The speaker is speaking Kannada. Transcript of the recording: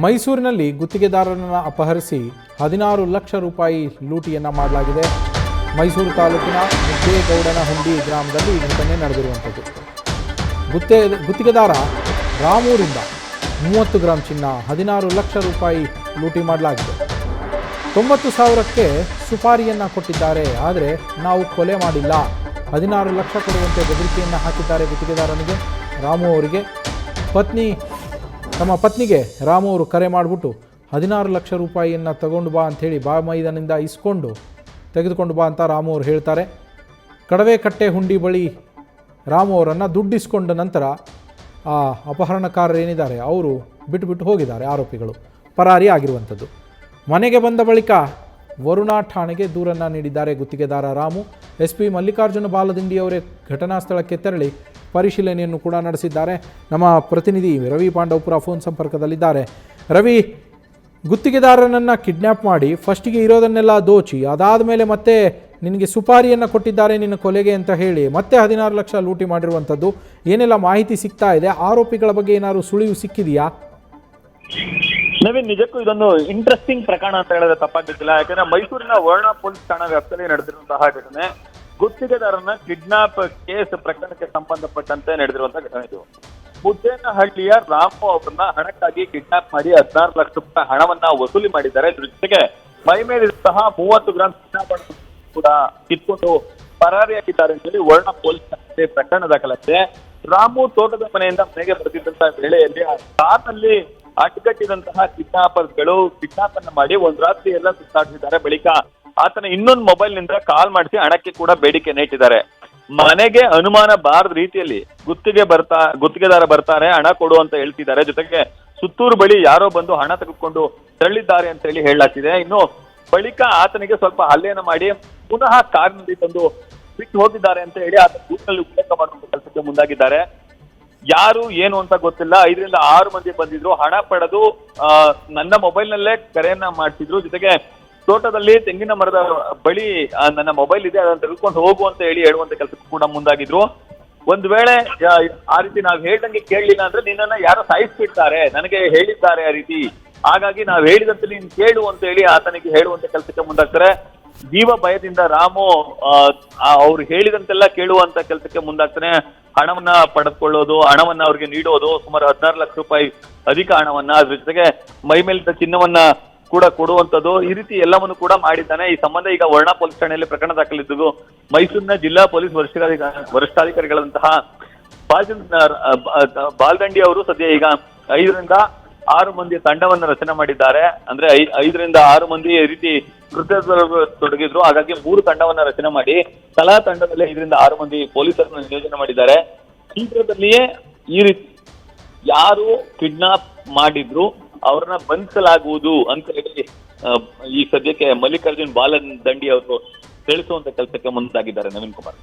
ಮೈಸೂರಿನಲ್ಲಿ ಗುತ್ತಿಗೆದಾರರನ್ನು ಅಪಹರಿಸಿ 16 ಲಕ್ಷ ರೂಪಾಯಿ ಲೂಟಿಯನ್ನು ಮಾಡಲಾಗಿದೆ. ಮೈಸೂರು ತಾಲೂಕಿನ ಮುದ್ದೇಗೌಡನಹುಂಡಿ ಗ್ರಾಮದಲ್ಲಿ ಈ ಘಟನೆ ನಡೆದಿರುವಂಥದ್ದು. ಗುತ್ತಿಗೆದಾರ ರಾಮೂರಿಂದ 30 ಗ್ರಾಂ ಚಿನ್ನ, 16 ಲಕ್ಷ ರೂಪಾಯಿ ಲೂಟಿ ಮಾಡಲಾಗಿದೆ. 90,000ಕ್ಕೆ ಸುಪಾರಿಯನ್ನು ಕೊಟ್ಟಿದ್ದಾರೆ. ಆದರೆ ನಾವು ಕೊಲೆ ಮಾಡಿಲ್ಲ, 16 ಲಕ್ಷ ಕೊಡುವಂತೆ ಬೆದರಿಕೆಯನ್ನು ಹಾಕಿದ್ದಾರೆ ಗುತ್ತಿಗೆದಾರನಿಗೆ. ರಾಮು ಅವರಿಗೆ ತಮ್ಮ ಪತ್ನಿಗೆ ರಾಮು ಅವರು ಕರೆ ಮಾಡಿಬಿಟ್ಟು 16 ಲಕ್ಷ ರೂಪಾಯಿಯನ್ನು ತಗೊಂಡು ಬಾ ಅಂಥೇಳಿ ಬಾಮೈದನಿಂದ ತೆಗೆದುಕೊಂಡು ಬಾ ಅಂತ ರಾಮು ಅವರು ಹೇಳ್ತಾರೆ. ಕಡವೆಕಟ್ಟೆ ಹುಂಡಿ ಬಳಿ ರಾಮು ಅವರನ್ನು ದುಡ್ಡಿಸ್ಕೊಂಡ ನಂತರ ಆ ಅಪಹರಣಕಾರರೇನಿದ್ದಾರೆ ಅವರು ಬಿಟ್ಟು ಹೋಗಿದ್ದಾರೆ. ಆರೋಪಿಗಳು ಪರಾರಿ ಆಗಿರುವಂಥದ್ದು. ಮನೆಗೆ ಬಂದ ಬಳಿಕ ವರುಣಾ ಠಾಣೆಗೆ ದೂರನ್ನು ನೀಡಿದ್ದಾರೆ ಗುತ್ತಿಗೆದಾರ ರಾಮು. SP ಮಲ್ಲಿಕಾರ್ಜುನ ಬಾಲದಿಂಡಿ ಅವರೇ ಘಟನಾ ಸ್ಥಳಕ್ಕೆ ತೆರಳಿ ಪರಿಶೀಲನೆಯನ್ನು ಕೂಡ ನಡೆಸಿದ್ದಾರೆ. ನಮ್ಮ ಪ್ರತಿನಿಧಿ ರವಿ ಪಾಂಡವಪುರ ಫೋನ್ ಸಂಪರ್ಕದಲ್ಲಿದ್ದಾರೆ. ರವಿ, ಗುತ್ತಿಗೆದಾರನನ್ನು ಕಿಡ್ನ್ಯಾಪ್ ಮಾಡಿ ಫಸ್ಟಿಗೆ ಇರೋದನ್ನೆಲ್ಲ ದೋಚಿ ಅದಾದ ಮೇಲೆ ಮತ್ತೆ ನಿನಗೆ ಸುಪಾರಿಯನ್ನು ಕೊಟ್ಟಿದ್ದಾರೆ ನಿನ್ನ ಕೊಲೆಗೆ ಅಂತ ಹೇಳಿ ಮತ್ತೆ 16 ಲಕ್ಷ ಲೂಟಿ ಮಾಡಿರುವಂಥದ್ದು. ಏನೆಲ್ಲ ಮಾಹಿತಿ ಸಿಗ್ತಾ ಇದೆ? ಆರೋಪಿಗಳ ಬಗ್ಗೆ ಏನಾದ್ರು ಸುಳಿವು ಸಿಕ್ಕಿದೆಯಾ? ನವೀನ್, ನಿಜಕ್ಕೂ ಇದೊಂದು ಇಂಟ್ರೆಸ್ಟಿಂಗ್ ಪ್ರಕರಣ ಅಂತ ಹೇಳಿದ್ರೆ ತಪ್ಪಾಗಿದ್ದಿಲ್ಲ. ಯಾಕಂದ್ರೆ ಮೈಸೂರಿನ ವರ್ಣ ಪೊಲೀಸ್ ಠಾಣಾ ವ್ಯಾಪ್ತಿಯಲ್ಲಿ ನಡೆದಿರುವಂತಹ ಘಟನೆ, ಗುತ್ತಿಗೆದಾರನ ಕಿಡ್ನಾಪ್ ಕೇಸ್ ಪ್ರಕರಣಕ್ಕೆ ಸಂಬಂಧಪಟ್ಟಂತೆ ನಡೆದಿರುವಂತಹ ಘಟನೆ ಇದು. ಮುದ್ದೇನಹಳ್ಳಿಯ ರಾಮು ಅವರನ್ನ ಹಣಕ್ಕಾಗಿ ಕಿಡ್ನಾಪ್ ಮಾಡಿ 16 ಲಕ್ಷ ರೂಪಾಯಿ ಹಣವನ್ನ ವಸೂಲಿ ಮಾಡಿದ್ದಾರೆ. ಜೊತೆಗೆ ಮೈ ಮೇಲಿರುವಂತಹ 30 ಗ್ರಾಂ ಚಿನ್ನಾಭರಣ ಕೂಡ ಕಿತ್ಕೊಂಡು ಪರಾರಿಯಾಗಿದ್ದಾರೆ ಅಂತ ಹೇಳಿ ವರ್ಣ ಪೊಲೀಸ್ ಠಾಣೆ ಪ್ರಕರಣ ದಾಖಲಾಗಿದೆ. ರಾಮು ತೋಟದ ಮನೆಯಿಂದ ಮನೆಗೆ ಬರೆದಿದ್ದಂತಹ ವೇಳೆಯಲ್ಲಿ ಆ ಕಾರ್ನಲ್ಲಿ ಅಡ್ಡಗಟ್ಟಿದಂತಹ ಕಿಡ್ನಾಪರ್ಗಳು ಕಿಡ್ನಾಪ್ ಅನ್ನ ಮಾಡಿ ಒಂದ್ ರಾತ್ರಿ ಎಲ್ಲ ಸುತ್ತಾಡಿಸಿದ್ದಾರೆ. ಬಳಿಕ ಆತನ ಇನ್ನೊಂದು ಮೊಬೈಲ್ ನಿಂದ ಕಾಲ್ ಮಾಡಿಸಿ ಹಣಕ್ಕೆ ಕೂಡ ಬೇಡಿಕೆ ಇಟ್ಟಿದ್ದಾರೆ. ಮನೆಗೆ ಅನುಮಾನ ಬಾರದ ರೀತಿಯಲ್ಲಿ ಗುತ್ತಿಗೆದಾರ ಬರ್ತಾರೆ, ಹಣ ಕೊಡು ಅಂತ ಹೇಳ್ತಿದ್ದಾರೆ. ಜೊತೆಗೆ ಸುತ್ತೂರು ಬಳಿ ಯಾರೋ ಬಂದು ಹಣ ತೆಗೆದುಕೊಂಡು ತೆರಳಿದ್ದಾರೆ ಅಂತ ಹೇಳಿ ಹೇಳಲಾಗ್ತಿದೆ. ಇನ್ನು ಬಳಿಕ ಆತನಿಗೆ ಸ್ವಲ್ಪ ಹಲ್ಲೆಯನ್ನು ಮಾಡಿ ಪುನಃ ಕಾರ್ನಲ್ಲಿ ತಂದು ಬಿಟ್ಟು ಹೋಗಿದ್ದಾರೆ ಅಂತ ಹೇಳಿ ಆತ ದೂರಿನಲ್ಲಿ ಉಲ್ಲೇಖ ಮಾಡುವಂತ ಕೆಲಸಕ್ಕೆ ಮುಂದಾಗಿದ್ದಾರೆ. ಯಾರು ಏನು ಅಂತ ಗೊತ್ತಿಲ್ಲ. 5 ರಿಂದ 6 ಮಂದಿ ಬಂದಿದ್ರು, ಹಣ ಪಡೆದು ನನ್ನ ಮೊಬೈಲ್ ನಲ್ಲೇ ಕರೆಯನ್ನ ಮಾಡ್ತಿದ್ರು. ಜೊತೆಗೆ ತೋಟದಲ್ಲಿ ತೆಂಗಿನ ಮರದ ಬಳಿ ನನ್ನ ಮೊಬೈಲ್ ಇದೆ, ಅದನ್ನು ತೆಗೆದುಕೊಂಡು ಹೋಗು ಅಂತ ಹೇಳುವಂತ ಕೆಲಸಕ್ಕೂ ಕೂಡ ಮುಂದಾಗಿದ್ರು. ಒಂದ್ ವೇಳೆ ಆ ರೀತಿ ನಾವ್ ಹೇಳ್ದಂಗೆ ಕೇಳಲಿಲ್ಲ ಅಂದ್ರೆ ನಿನ್ನನ್ನ ಯಾರೋ ಸಾಯಿಸ್ಬಿಡ್ತಾರೆ, ನನಗೆ ಹೇಳಿದ್ದಾರೆ ಆ ರೀತಿ, ಹಾಗಾಗಿ ನಾವ್ ಹೇಳಿದಂತೆ ನೀನ್ ಕೇಳು ಅಂತ ಹೇಳಿ ಆತನಿಗೆ ಹೇಳುವಂತ ಕೆಲಸಕ್ಕೆ ಮುಂದಾಗ್ತಾರೆ. ಜೀವ ಭಯದಿಂದ ರಾಮು ಅವ್ರು ಹೇಳಿದಂತೆಲ್ಲ ಕೇಳುವಂತ ಕೆಲಸಕ್ಕೆ ಮುಂದಾಗ್ತಾನೆ. ಹಣವನ್ನ ಪಡೆದುಕೊಳ್ಳೋದು, ಹಣವನ್ನ ಅವ್ರಿಗೆ ನೀಡೋದು, ಸುಮಾರು 16 ಲಕ್ಷ ರೂಪಾಯಿ ಅಧಿಕ ಹಣವನ್ನ, ಅದ್ರ ಜೊತೆಗೆ ಮೈ ಮೇಲಿದ್ದ ಚಿನ್ನವನ್ನ ಕೂಡ ಕೊಡುವಂಥದ್ದು, ಈ ರೀತಿ ಎಲ್ಲವನ್ನು ಕೂಡ ಮಾಡಿದ್ದಾನೆ. ಈ ಸಂಬಂಧ ಈಗ ವರ್ಣ ಪೊಲೀಸ್ ಠಾಣೆಯಲ್ಲಿ ಪ್ರಕರಣ ದಾಖಲಿದ್ದು ಮೈಸೂರಿನ ಜಿಲ್ಲಾ ಪೊಲೀಸ್ ವರಿಷ್ಠಾಧಿಕಾರಿಗಳಂತಹ ಬಾಲ್ದಂಡಿ ಅವರು ಸದ್ಯ ಈಗ 5 ರಿಂದ 6 ಮಂದಿ ತಂಡವನ್ನು ರಚನೆ ಮಾಡಿದ್ದಾರೆ. ಅಂದ್ರೆ 5 ರಿಂದ 6 ಮಂದಿ ಈ ರೀತಿ ಕೃತ್ಯದಲ್ಲಿ ತೊಡಗಿದ್ರು. ಹಾಗಾಗಿ 3 ತಂಡವನ್ನ ರಚನೆ ಮಾಡಿ ತಲಾ ತಂಡದಲ್ಲಿ 5 ರಿಂದ 6 ಮಂದಿ ಪೊಲೀಸರನ್ನು ನಿಯೋಜನೆ ಮಾಡಿದ್ದಾರೆ. ಶೀಘ್ರದಲ್ಲಿಯೇ ಈ ರೀತಿ ಯಾರು ಕಿಡ್ನಾಪ್ ಮಾಡಿದ್ರು ಅವ್ರನ್ನ ಬಂಧಿಸಲಾಗುವುದು ಅಂತ ಹೇಳಿ ಈ ಸದ್ಯಕ್ಕೆ ಮಲ್ಲಿಕಾರ್ಜುನ್ ಬಾಲದಂಡಿ ಅವರು ತಿಳಿಸುವಂತ ಕೆಲಸಕ್ಕೆ ಮುಂದಾಗಿದ್ದಾರೆ. ನವೀನ್ ಕುಮಾರ್.